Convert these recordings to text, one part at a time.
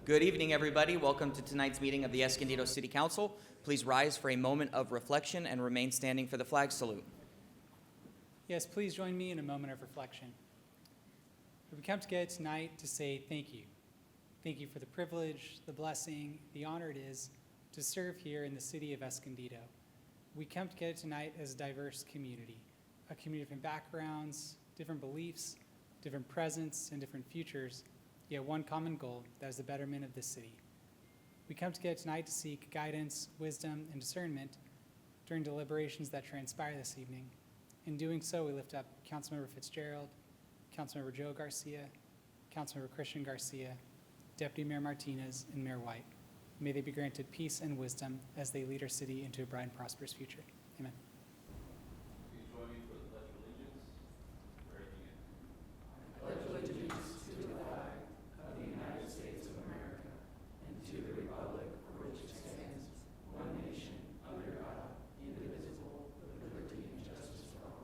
Good evening, everybody. Welcome to tonight's meeting of the Escondido City Council. Please rise for a moment of reflection and remain standing for the flag salute. Yes, please join me in a moment of reflection. We come together tonight to say thank you. Thank you for the privilege, the blessing, the honor it is to serve here in the city of Escondido. We come together tonight as a diverse community, a community of different backgrounds, different beliefs, different presents, and different futures, yet one common goal, that is the betterment of this city. We come together tonight to seek guidance, wisdom, and discernment during deliberations that transpire this evening. In doing so, we lift up Councilmember Fitzgerald, Councilmember Joe Garcia, Councilmember Christian Garcia, Deputy Mayor Martinez, and Mayor White. May they be granted peace and wisdom as they lead our city into a bright and prosperous future. Amen. Please join me for the Pledge of Allegiance. We're at the end. Pledge allegiance to the flag of the United States of America and to the republic for which it stands, one nation, under God, indivisible, with liberty and justice for all.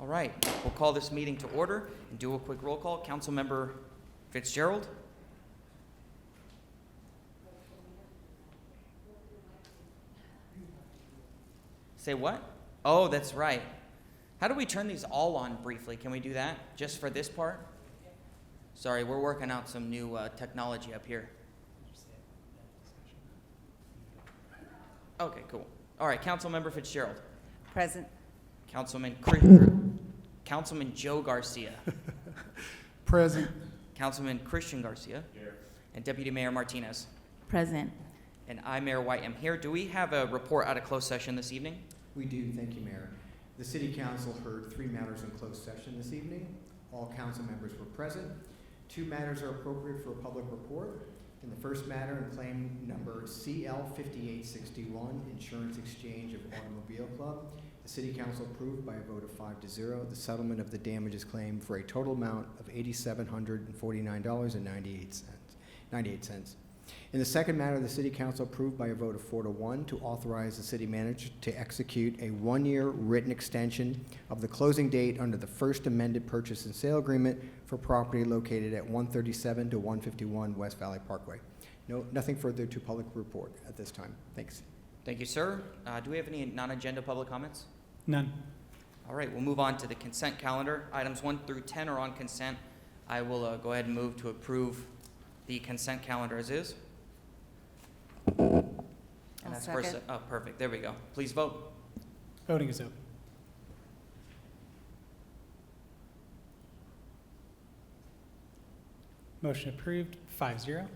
All right, we'll call this meeting to order and do a quick roll call. Councilmember Fitzgerald. Say what? Oh, that's right. How do we turn these all on briefly? Can we do that just for this part? Sorry, we're working out some new technology up here. Okay, cool. All right, Councilmember Fitzgerald. Present. Councilman Joe Garcia. Present. Councilman Christian Garcia. Here. And Deputy Mayor Martinez. Present. And I, Mayor White, am here. Do we have a report out of closed session this evening? We do, thank you, Mayor. The City Council heard 3 matters in closed session this evening. All council members were present. 2 matters are appropriate for a public report. In the first matter, in claim number CL5861, Insurance Exchange of Automobile Club, the City Council approved by a vote of 5-0 the settlement of the damages claim for a total amount of $8,749.98. In the second matter, the City Council approved by a vote of 4-1 to authorize the city manager to execute a 1-year written extension of the closing date under the first amended purchase and sale agreement for property located at 137 to 151 West Valley Parkway. Nothing further to public report at this time. Thanks. Thank you, sir. Do we have any non-agenda public comments? None. All right, we'll move on to the consent calendar. Items 1 through 10 are on consent. I will go ahead and move to approve the consent calendar as is. And that's first. Oh, perfect. There we go. Please vote. Voting is open. Motion approved, 5-0.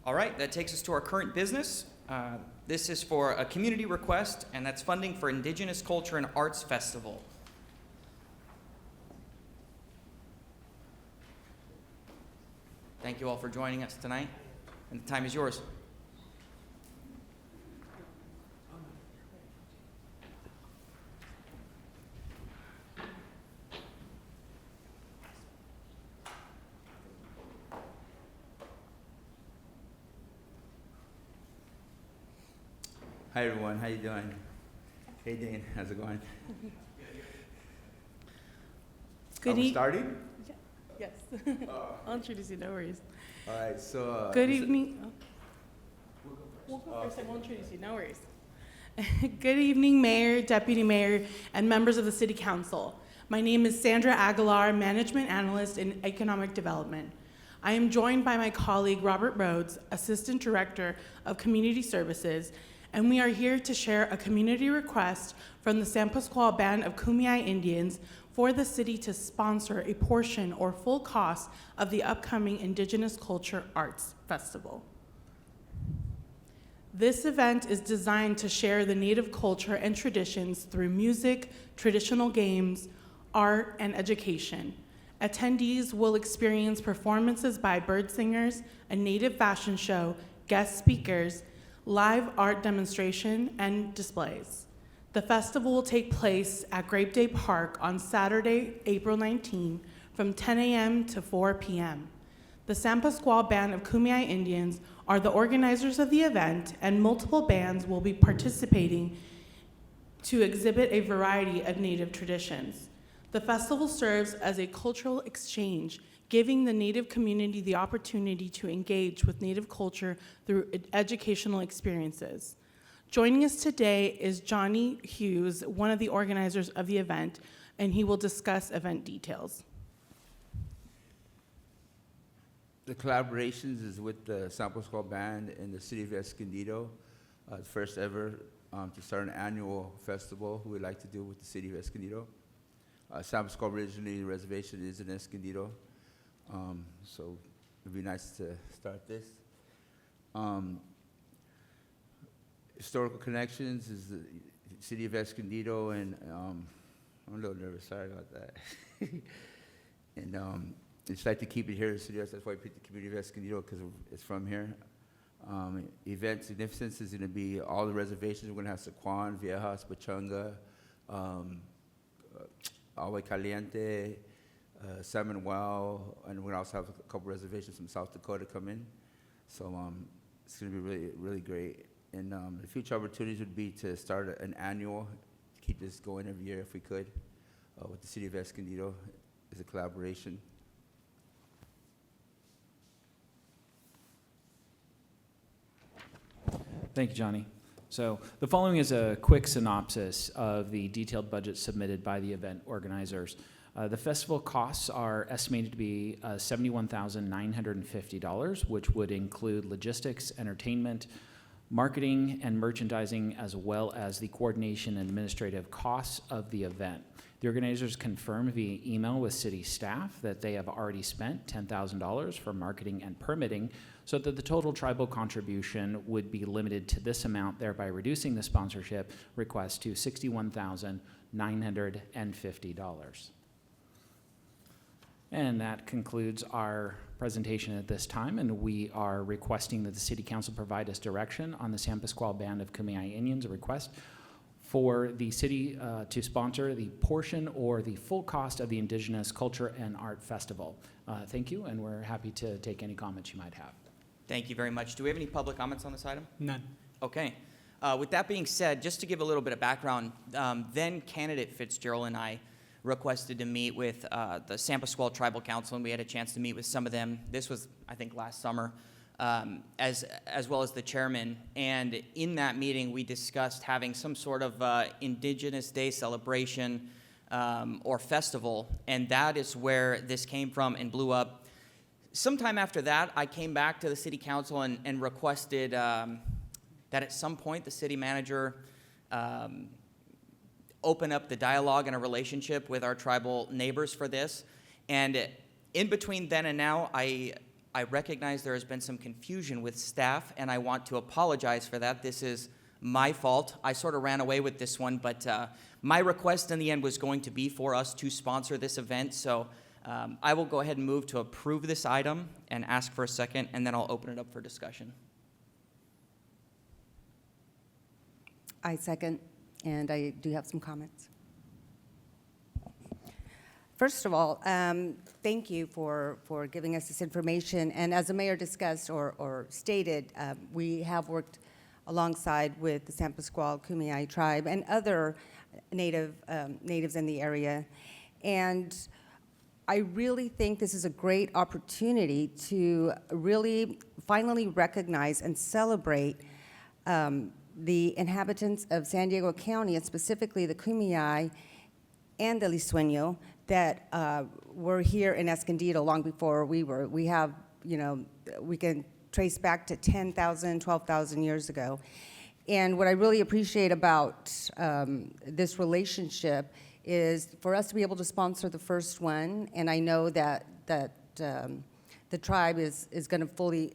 All right, that takes us to our current business. This is for a community request, and that's funding for Indigenous Culture and Arts Festival. Thank you all for joining us tonight, and the time is yours. Hi everyone, how you doing? Hey Dane, how's it going? Good Are we starting? Yes. I'll introduce you, no worries. All right, so Good evening. We'll go first, I will introduce you, no worries. Good evening, Mayor, Deputy Mayor, and members of the City Council. My name is Sandra Aguilar, Management Analyst in Economic Development. I am joined by my colleague, Robert Rhodes, Assistant Director of Community Services, and we are here to share a community request from the San Pasqual Band of Kumeyaay Indians for the city to sponsor a portion or full cost of the upcoming Indigenous Culture Arts Festival. This event is designed to share the Native culture and traditions through music, traditional games, art, and education. Attendees will experience performances by bird singers, a Native fashion show, guest speakers, live art demonstration, and displays. The festival will take place at Grape Day Park on Saturday, April 19, from 10 a.m. to 4 p.m. The San Pasqual Band of Kumeyaay Indians are the organizers of the event, and multiple bands will be participating to exhibit a variety of Native traditions. The festival serves as a cultural exchange, giving the Native community the opportunity to engage with Native culture through educational experiences. Joining us today is Johnny Hughes, one of the organizers of the event, and he will discuss event details. The collaborations is with the San Pascual Band in the city of Escondido. First ever to start an annual festival we would like to do with the city of Escondido. San Pascual originally, the reservation is in Escondido, so it'd be nice to start this. Historical connections is the city of Escondido, and I'm a little nervous, sorry about that. And it's like to keep it here in the city, that's why I picked the community of Escondido, because it's from here. Event significance is going to be all the reservations. We're going to have Saquon, Viejas, Pachanga, Agua Caliente, San Manuel, and we're going to also have a couple reservations from South Dakota come in. So it's going to be really, really great. And the future opportunities would be to start an annual, to keep this going every year if we could, with the city of Escondido as a collaboration. Thank you, Johnny. So the following is a quick synopsis of the detailed budget submitted by the event organizers. The festival costs are estimated to be $71,950, which would include logistics, entertainment, marketing, and merchandising, as well as the coordination and administrative costs of the event. The organizers confirmed via email with city staff that they have already spent $10,000 for marketing and permitting, so that the total tribal contribution would be limited to this amount, thereby reducing the sponsorship request to $61,950. And that concludes our presentation at this time, and we are requesting that the City Council provide us direction on the San Pascual Band of Kumeyaay Indians, a request for the city to sponsor the portion or the full cost of the Indigenous Culture and Art Festival. Thank you, and we're happy to take any comments you might have. Thank you very much. Do we have any public comments on this item? None. Okay. With that being said, just to give a little bit of background, then candidate Fitzgerald and I requested to meet with the San Pascual Tribal Council, and we had a chance to meet with some of them. This was, I think, last summer, as well as the chairman. And in that meeting, we discussed having some sort of Indigenous Day celebration or festival, and that is where this came from and blew up. Sometime after that, I came back to the city council and requested that at some point the city manager open up the dialogue and a relationship with our tribal neighbors for this. And in between then and now, I recognize there has been some confusion with staff, and I want to apologize for that. This is my fault. I sort of ran away with this one, but my request in the end was going to be for us to sponsor this event. So I will go ahead and move to approve this item and ask for a second, and then I'll open it up for discussion. I second, and I do have some comments. First of all, thank you for giving us this information. And as the mayor discussed or stated, we have worked alongside with the San Pascual Kumeyaay tribe and other natives in the area. And I really think this is a great opportunity to really finally recognize and celebrate the inhabitants of San Diego County, and specifically the Kumeyaay and the Lisueño that were here in Escondido long before we were. We have, we can trace back to 10,000, 12,000 years ago. And what I really appreciate about this relationship is for us to be able to sponsor the first one, and I know that the tribe is going to fully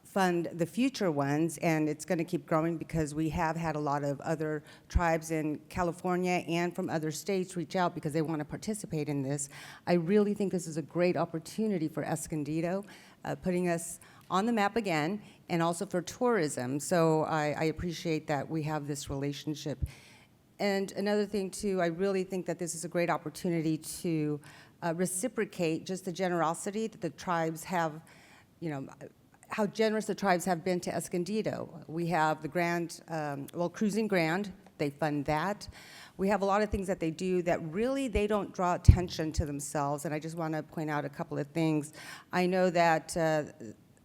fund the future ones, and it's going to keep growing because we have had a lot of other tribes in California and from other states reach out because they want to participate in this. I really think this is a great opportunity for Escondido, putting us on the map again, and also for tourism. So I appreciate that we have this relationship. And another thing too, I really think that this is a great opportunity to reciprocate just the generosity that the tribes have, how generous the tribes have been to Escondido. We have the Cruising Grand, they fund that. we have a lot of things that they do that really they don't draw attention to themselves, and I just want to point out a couple of things. I know that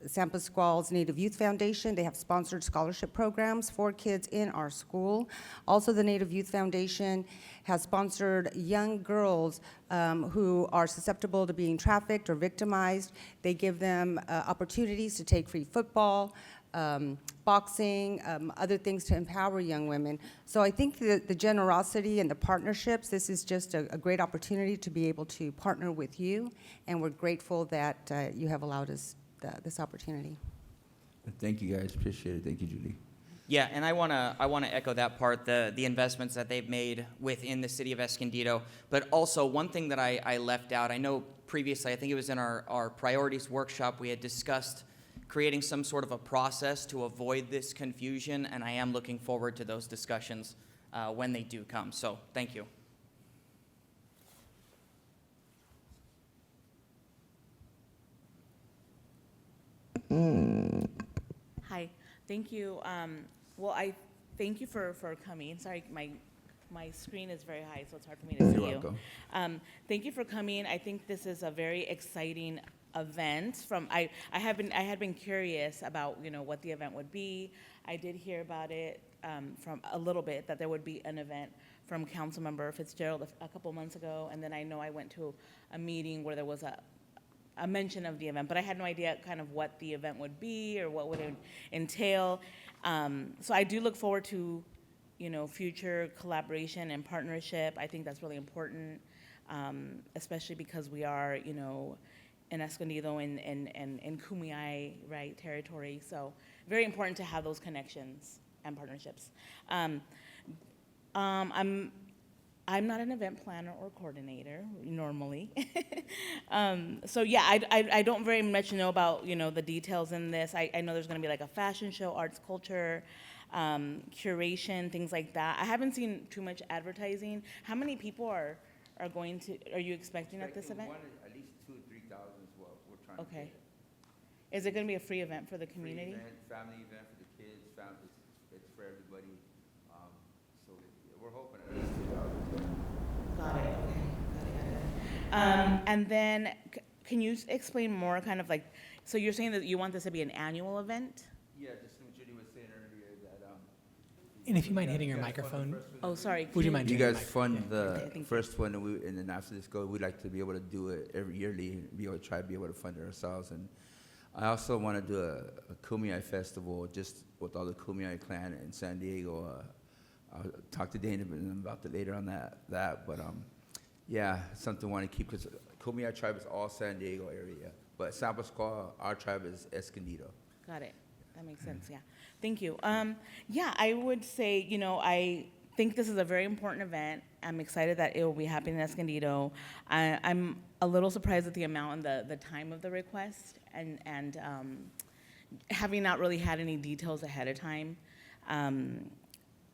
San Pasquale's Native Youth Foundation, they have sponsored scholarship programs for kids in our school. Also, the Native Youth Foundation has sponsored young girls who are susceptible to being trafficked or victimized. They give them opportunities to take free football, boxing, other things to empower young women. So I think the generosity and the partnerships, this is just a great opportunity to be able to partner with you, and we're grateful that you have allowed us this opportunity. Thank you, guys. Appreciate it. Thank you, Judy. Yeah, and I wanna echo that part, the investments that they've made within the city of Escondido. But also, one thing that I left out, I know previously, I think it was in our priorities workshop, we had discussed creating some sort of a process to avoid this confusion, and I am looking forward to those discussions when they do come. So, thank you. Hi, thank you. Well, I thank you for coming. Sorry, my screen is very high, so it's hard for me to see You're you. welcome. Thank you for coming. I think this is a very exciting event. I had been curious about what the event would be. I did hear about it from a little bit, that there would be an event from Councilmember Fitzgerald a couple months ago, and then I know I went to a meeting where there was a mention of the event, but I had no idea kind of what the event would be or what would it entail. So I do look forward to, future collaboration and partnership. I think that's really important, especially because we are, in Escondido and in Kumeyaay, right, territory. So very important to have those connections and partnerships. I'm not an event planner or coordinator normally. So yeah, I don't very much know about, the details in this. I know there's gonna be like a fashion show, arts, culture, curation, things like that. I haven't seen too much advertising. How many people are you expecting at this event? At least 2,000 or 3,000 is what we're trying to Okay. get. Is it gonna be a free event for the community? Free event, family event for the kids, it's for everybody. So we're hoping at least 2,000. Got it, okay, got it. And then, can you explain more, kind of like, so you're saying that you want this to be an annual event? Yeah, just what Judy was saying earlier, that, And if you mind hitting your microphone, Oh, sorry. would you mind you doing guys the mic? fund Yeah. the Okay, thank you. first one, and then after this we'd like to be able to do it every yearly, be able to fund it ourselves. And I also want to do a Kumeyaay festival, just with all the Kumeyaay clan in San Diego. I'll talk to Dana about that later on that. But yeah, something I want to keep, because Kumeyaay tribe is all San Diego area, but San Pasquale, our tribe is Escondido. Got it. That makes sense, yeah. Thank you. Yeah, I would say, I think this is a very important event. I'm excited that it will be happening in Escondido. I'm a little surprised at the amount and the time of the request, and having not really had any details ahead of time.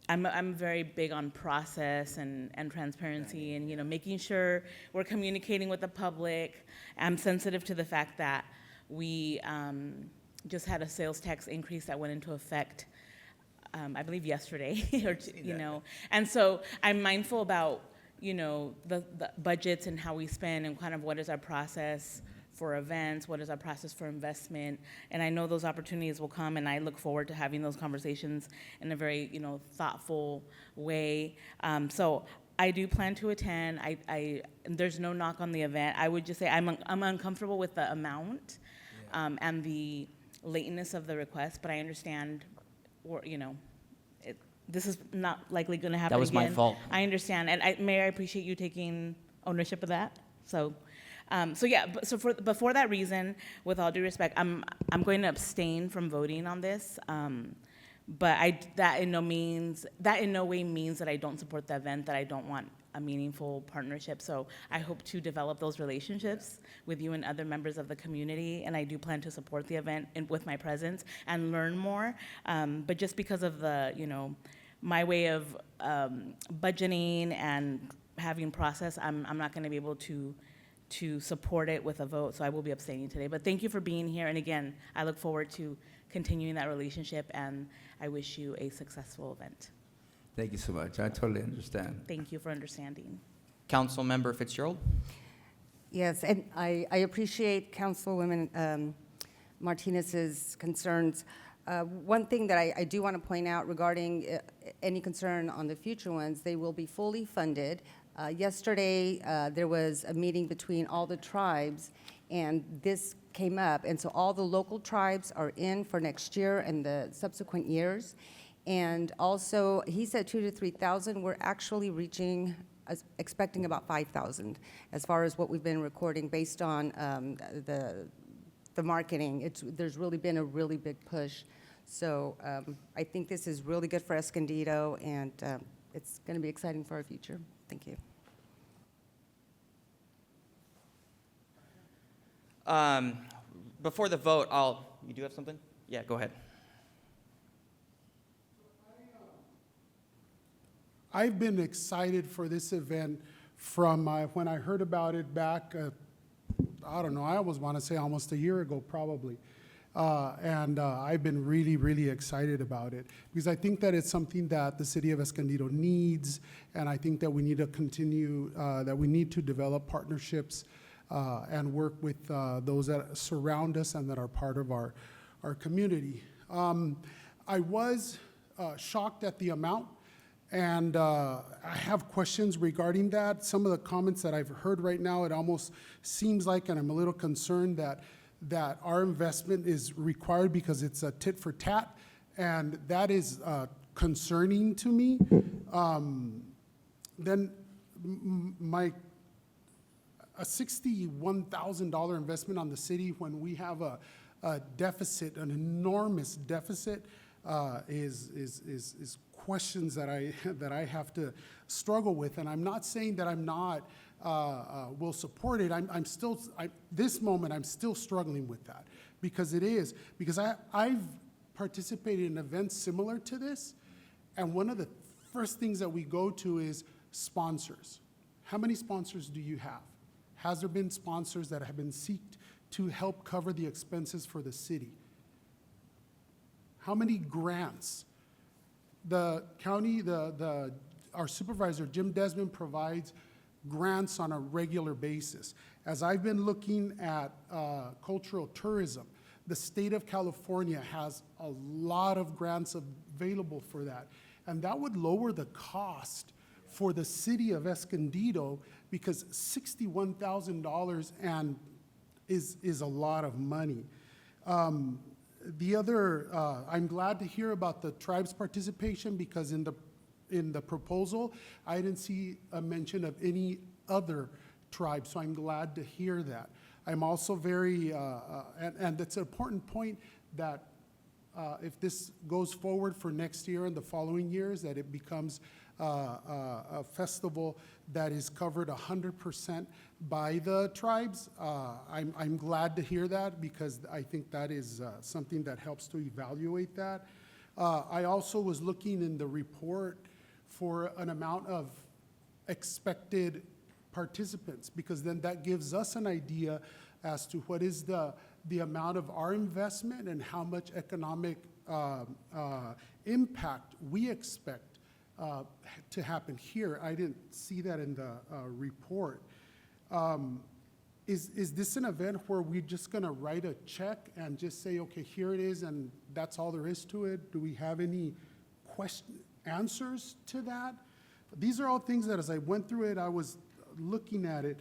I'm very big on process and transparency and, making sure we're communicating with the public. I'm sensitive to the fact that we just had a sales tax increase that went into effect, I believe yesterday, and so I'm mindful about, the budgets and how we spend and kind of what is our process for events, what is our process for investment, and I know those opportunities will come, and I look forward to having those conversations in a very, thoughtful way. So I do plan to attend. There's no knock on the event. I would just say I'm uncomfortable with the amount and the lateness of the request, but I understand, this is not likely going to happen again. That was my fault. I understand, and I appreciate you taking ownership of that. So for that reason, with all due respect, I'm going to abstain from voting on this. But that in no way means that I don't support the event, that I don't want a meaningful partnership. So I hope to develop those relationships with you and other members of the community, and I do plan to support the event with my presence and learn more. But just because of the, my way of budgeting and having process, I'm not going to be able to support it with a vote, so I will be abstaining today. But thank you for being here, and again, I look forward to continuing that relationship, and I wish you a successful event. Thank you so much. I totally understand. Thank you for understanding. Councilmember Fitzgerald? Yes, and I appreciate Councilwoman Martinez's concerns. One thing that I do want to point out regarding any concern on the future ones, they will be fully funded. Yesterday, there was a meeting between all the tribes, and this came up, and so all the local tribes are in for next year and the subsequent years. And also, he said 2,000 to 3,000. We're actually expecting about 5,000 as far as what we've been recording based on the marketing. There's really been a really big push. So I think this is really good for Escondido, and it's going to be exciting for our future. Thank you. Before the vote, you do have something? Yeah, go ahead. I've been excited for this event from when I heard about it back, I don't know, I almost want to say almost a year ago, probably. And I've been really, really excited about it because I think that it's something that the city of Escondido needs, and I think that we need to continue, that we need to develop partnerships and work with those that surround us and that are part of our community. I was shocked at the amount, and I have questions regarding that. Some of the comments that I've heard right now, it almost seems like, and I'm a little concerned that our investment is required because it's a tit for tat, and that is concerning to me. Then a $61,000 investment on the city when we have a deficit, an enormous deficit, is questions that I have to struggle with. And I'm not saying that I'm not will support it. This moment I'm still struggling with that because I've participated in events similar to this, and one of the first things that we go to is sponsors. How many sponsors do you have? Has there been sponsors that have been sought to help cover the expenses for the city? How many grants? The county, our supervisor, Jim Desmond, provides grants on a regular basis. As I've been looking at cultural tourism, the state of California has a lot of grants available for that. And that would lower the cost for the city of Escondido because $61,000 and is a lot of money. The other, I'm glad to hear about the tribe's participation because in the proposal, I didn't see a mention of any other tribe, so I'm glad to hear that. I'm also very, and it's an important point that if this goes forward for next year and the following years, that it becomes a festival that is covered 100% by the tribes. I'm glad to hear that because I think that is something that helps to evaluate that. I also was looking in the report for an amount of expected participants because then that gives us an idea as to what is the amount of our investment and how much economic impact we expect to happen here. I didn't see that in the report. Is this an event where we're just going to write a check and just say, okay, here it is, and that's all there is to it? Do we have any answers to that? These are all things that as I went through it, I was looking at it.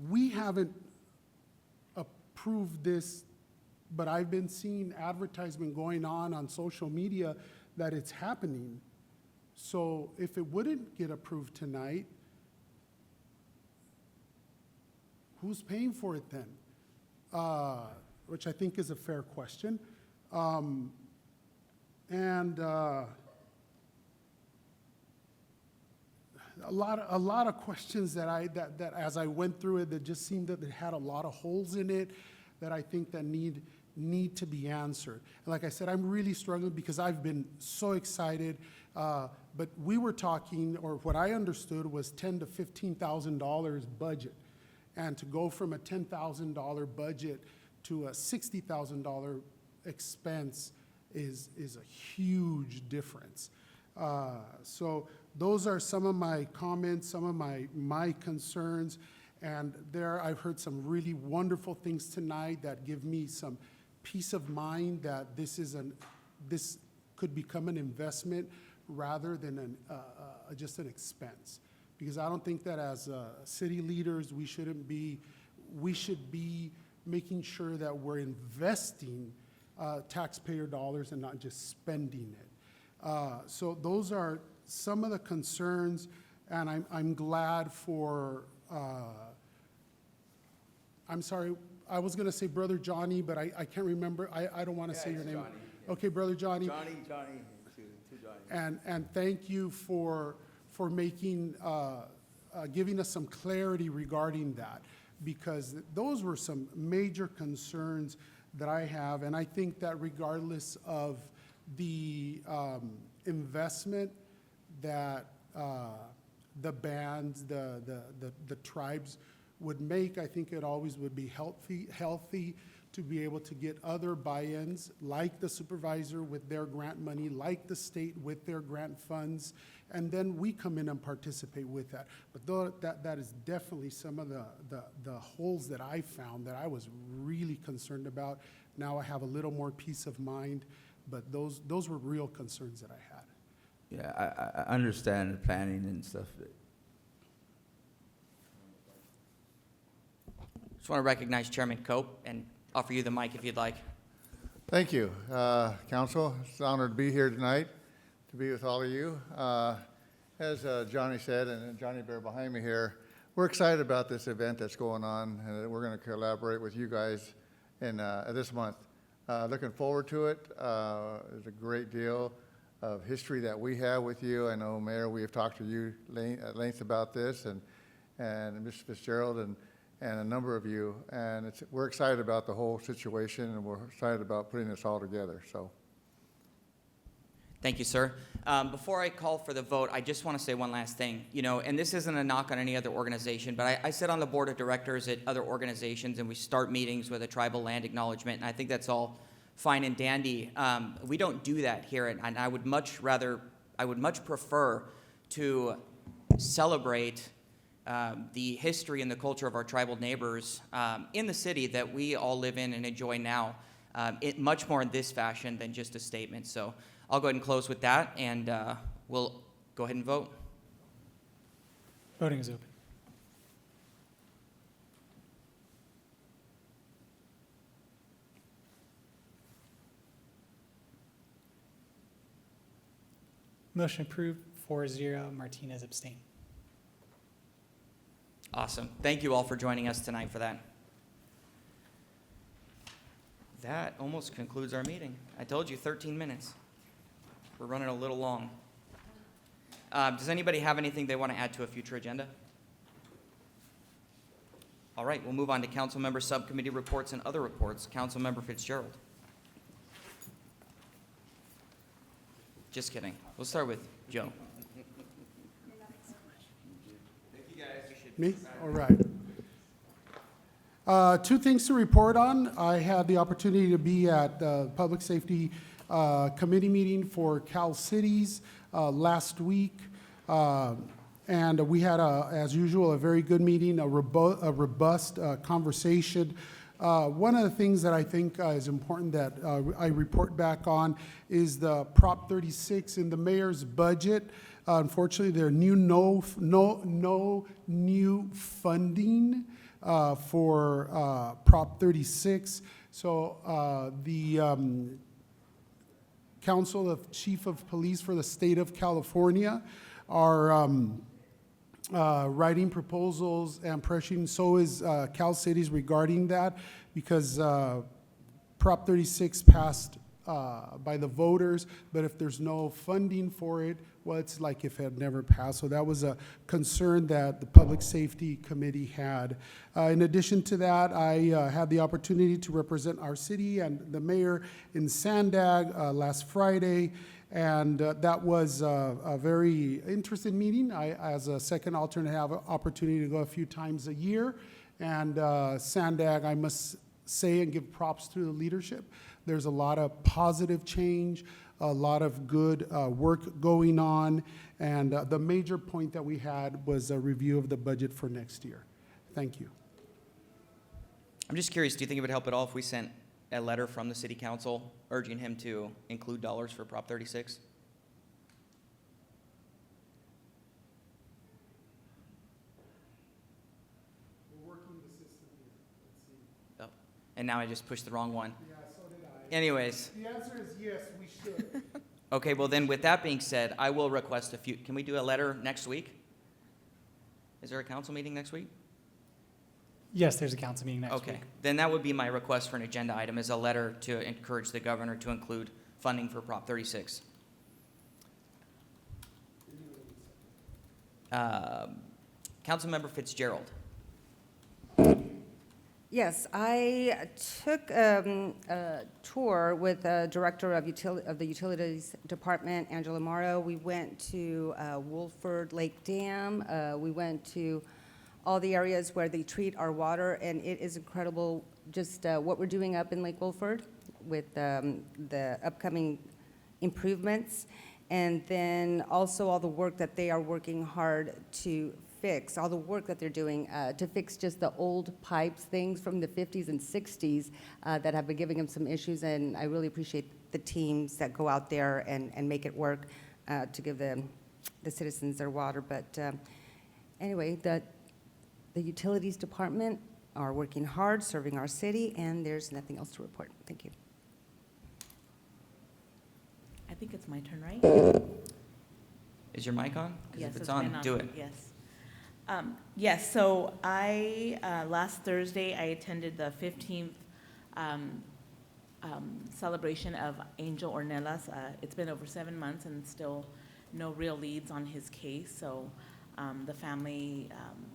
We haven't approved this, but I've been seeing advertisement going on social media that it's happening. So if it wouldn't get approved tonight, who's paying for it then? Which I think is a fair question. A lot of questions that as I went through it, that just seemed that it had a lot of holes in it that I think that need to be answered. And like I said, I'm really struggling because I've been so excited, but we were talking, or what I understood was $10,000 to $15,000 budget, and to go from a $10,000 budget to a $60,000 expense is a huge difference. So those are some of my comments, some of my concerns. And I've heard some really wonderful things tonight that give me some peace of mind that this could become an investment rather than just an expense. Because I don't think that as city leaders, we should be making sure that we're investing taxpayer dollars and not just spending it. So those are some of the concerns, and I'm glad for, I'm sorry, I was gonna say Brother Johnny, but I can't remember, I don't wanna say your name. Johnny, yeah. Okay, Brother Johnny. Johnny, two Johnny. And thank you for making, giving us some clarity regarding that, because those were some major concerns that I have, and I think that regardless of the investment that the bands, the tribes would make, I think it always would be healthy to be able to get other buy-ins, like the supervisor with their grant money, like the state with their grant funds, and then we come in and participate with that. But that is definitely some of the holes that I found that I was really concerned about. Now I have a little more peace of mind, but those were real concerns that I had. Yeah, I understand the planning and stuff. Just want to recognize Chairman Cope and offer you the mic if you'd like. Thank you, Council. It's an honor to be here tonight, to be with all of you. As Johnny said, and Johnny Bear behind me here, we're excited about this event that's going on, and we're going to collaborate with you guys in this month. Looking forward to it. There's a great deal of history that we have with you. I know, Mayor, we have talked to you at length about this, and Mr. Fitzgerald, and a number of you, and we're excited about the whole situation, and we're excited about putting this all together. So, Thank you, sir. Before I call for the vote, I just want to say one last thing. You know, and this isn't a knock on any other organization, but I sit on the board of directors at other organizations, and we start meetings with a tribal land acknowledgement, and I think that's all fine and dandy. We don't do that here, and I would much prefer to celebrate the history and the culture of our tribal neighbors in the city that we all live in and enjoy now, much more in this fashion than just a statement. So I'll go ahead and close with that, and we'll go ahead and vote. Voting is open. Motion approved, 4-0. Martinez abstained. Awesome. Thank you all for joining us tonight for that. That almost concludes our meeting. I told you 13 minutes. We're running a little long. Does anybody have anything they want to add to a future agenda? All right, we'll move on to council member subcommittee reports and other reports. Councilmember Fitzgerald. Just kidding. We'll start with Joe. Me? All right. Two things to report on. I had the opportunity to be at the Public Safety Committee meeting for Cal Cities last week. And we had, as usual, a very good meeting, a robust conversation. One of the things that I think is important that I report back on is the Prop 36 in the mayor's budget. Unfortunately, there are no new funding for Prop 36. So the Council of Chief of Police for the state of California are writing proposals and pressuring. So is Cal Cities regarding that, because Prop 36 passed by the voters, but if there's no funding for it, well, it's like if it had never passed. So that was a concern that the Public Safety Committee had. In addition to that, I had the opportunity to represent our city and the mayor in Sandag last Friday, and that was a very interesting meeting. I, as a second alternate, have an opportunity to go a few times a year, and Sandag, I must say and give props to the leadership. There's a lot of positive change, a lot of good work going on, and the major point that we had was a review of the budget for next year. Thank you. I'm just curious, do you think it would help at all if we sent a letter from the city council urging him to include dollars for Prop 36? We're working the system here. Let's see. Oh, and now I just pushed the wrong one. Yeah, so did I. Anyways, The answer is yes, we should. okay, well then, with that being said, I will request can we do a letter next week? Is there a council meeting next week? Yes, there's a council meeting next week. Okay, then that would be my request for an agenda item, is a letter to encourage the governor to include funding for Prop 36. Councilmember Fitzgerald. Yes, I took a tour with the Director of the Utilities Department, Angela Morrow. We went to Wolford Lake Dam. We went to all the areas where they treat our water, and it is incredible just what we're doing up in Lake Wolford with the upcoming improvements, and then also all the work that they are working hard to fix, all the work that they're doing to fix just the old pipes, things from the 50s and 60s that have been giving them some issues, and I really appreciate the teams that go out there and make it work to give the citizens their water. But anyway, the Utilities Department are working hard, serving our city, and there's nothing else to report. Thank you. I think it's my turn, right? Is your mic on? Because Yes, if it's it's on, been do it. Yes. Yes, so last Thursday, I attended the 15th celebration of Angel Ornelas. It's been over 7 months and still no real leads on his case. So the family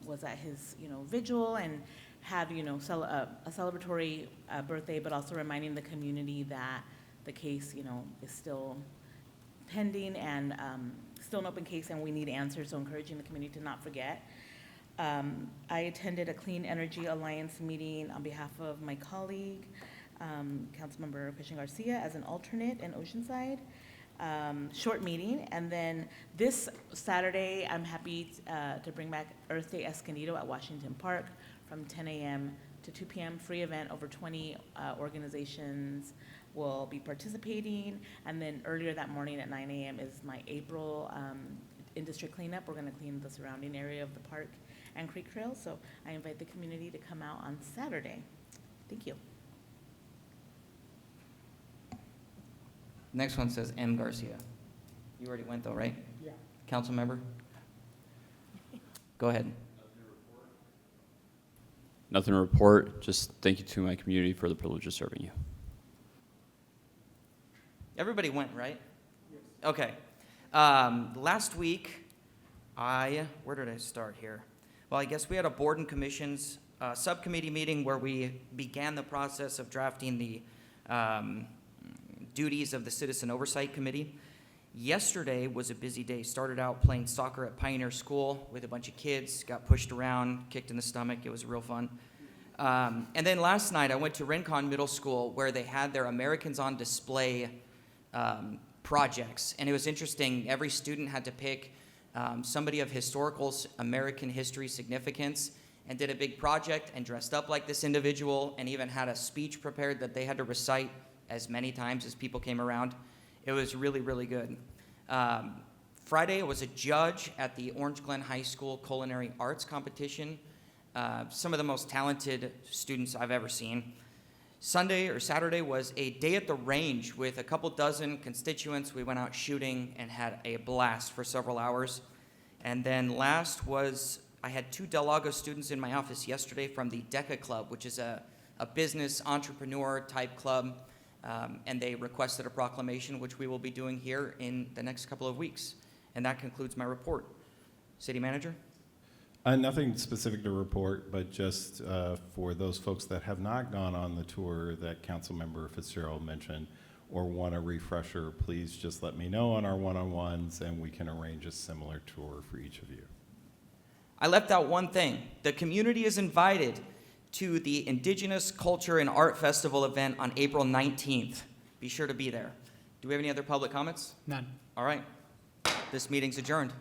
was at his, vigil and had, a celebratory birthday, but also reminding the community that the case, is still pending and still an open case and we need answers, so encouraging the community to not forget. I attended a Clean Energy Alliance meeting on behalf of my colleague, Councilmember Christian Garcia, as an alternate in Oceanside. Short meeting, and then this Saturday, I'm happy to bring back Earth Day Escondido at Washington Park from 10 a.m. to 2 p.m. Free event. Over 20 organizations will be participating, and then earlier that morning at 9 a.m. is my April in-district cleanup. We're going to clean the surrounding area of the park and creek trail, so I invite the community to come out on Saturday. Thank you. Next one says M. Garcia. You already went though, right? Yeah. Council member? Go ahead. Nothing to report. Just thank you to my community for the privilege of serving you. Everybody went, right? Yes. Okay. Last week, where did I start here? Well, I guess we had a board and commissions subcommittee meeting where we began the process of drafting the duties of the Citizen Oversight Committee. Yesterday was a busy day. Started out playing soccer at Pioneer School with a bunch of kids, got pushed around, kicked in the stomach. It was real fun. And then last night I went to Rincon Middle School where they had their Americans on Display projects. And it was interesting. Every student had to pick somebody of historical American history significance and did a big project and dressed up like this individual and even had a speech prepared that they had to recite as many times as people came around. It was really, really good. Friday, I was a judge at the Orange Glen High School Culinary Arts Competition. Some of the most talented students I've ever seen. Sunday or Saturday was a day at the range with a couple dozen constituents. We went out shooting and had a blast for several hours. And then last was, I had 2 Del Lago students in my office yesterday from the DECA Club, which is a business entrepreneur type club. And they requested a proclamation, which we will be doing here in the next couple of weeks. And that concludes my report. City Manager? Nothing specific to report, but just for those folks that have not gone on the tour that Councilmember Fitzgerald mentioned or want a refresher, please just let me know on our one-on-ones and we can arrange a similar tour for each of you. I left out one thing. The community is invited to the Indigenous Culture and Art Festival event on April 19th. Be sure to be there. Do we have any other public comments? None. All right. This meeting's adjourned.